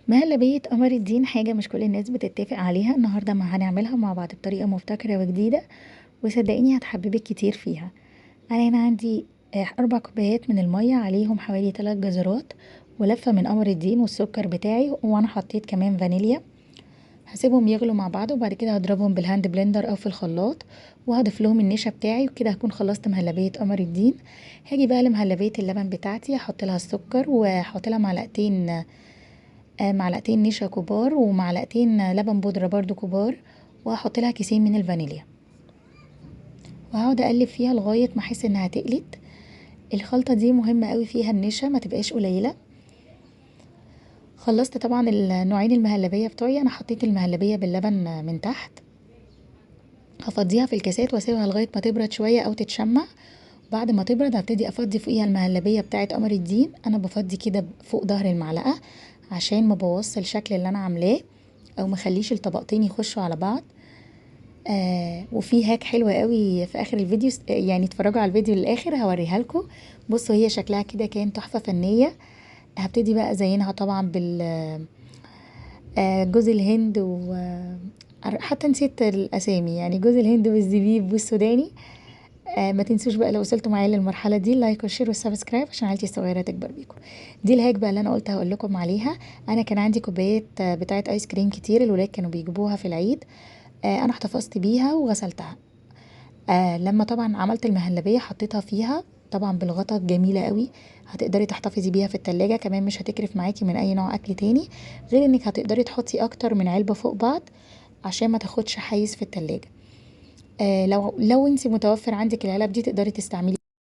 مهلبية قمر الدين حاجة مش كل الناس بتتفق عليها. النهاردة ما هنعملها مع بعض بطريقة مبتكرة وجديدة، وصدقيني هتحببك كتير فيها. أنا هنا عندي 4 كوبايات من المية، عليهم حوالي 3 جزرات ولفة من قمر الدين والسكر بتاعي، وانا حطيت كمان فانيليا. هسيبهم يغلوا مع بعض وبعد كده هضربهم بالهاند بلندر او في الخلاط، وهضيف لهم النشا بتاعي، وكده هكون خلصت مهلبية قمر الدين. هاجي بقى لمهلبية اللبن بتاعتي، هحط لها السكر واحط لها معلقتين نشا كبار ومعلقتين لبن بودرة برضو كبار، وهحط لها كيسين من الفانيليا، وهقعد اقلب فيها لغاية ما احس انها تقلت. الخلطة دي مهمة قوي، فيها النشا ما تبقاش قليلة. خلصت طبعا النوعين المهلبية بتوعي، انا حطيت المهلبية باللبن من تحت، هفضيها في الكاسات واسيبها لغاية ما تبرد شوية او تتشمع. بعد ما تبرد هبتدي افضي فوقيها المهلبية بتاعت قمر الدين. انا بفضي كده فوق ظهر المعلقة عشان ما بوظش الشكل اللي انا عاملاه، او مخليش الطبقتين يخشوا على بعض. وفي هاك حلوة قوي في اخر الفيديو، يعني اتفرجوا على الفيديو للاخر هوريها لكم. بصوا هي شكلها كده كان تحفة فنية. هبتدي بقى ازينها طبعا بال جوز الهند و حتى نسيت الاسامي، يعني جوز الهند والزبيب والسوداني. ما تنسوش بقى لو وصلتوا معايا للمرحله دي اللايك والشير والسبسكرايب عشان عيلتي الصغيره تكبر بيكم. دي الهاك بقى اللي انا قلت هقول لكم عليها. انا كان عندي كوبايات بتاعه ايس كريم كتير، الولاد كانوا بيجيبوها في العيد. انا احتفظت بيها وغسلتها. لما طبعا عملت المهلبيه حطيتها فيها طبعا بالغطا، جميله قوي. هتقدري تحتفظي بيها في التلاجة كمان، مش هتكرف معاكي من اي نوع اكل تاني، غير انك هتقدري تحطي اكتر من علبه فوق بعض عشان ما تاخدش حيز في التلاجة. لو انت متوفر عندك العلب دي تقدري تستعملي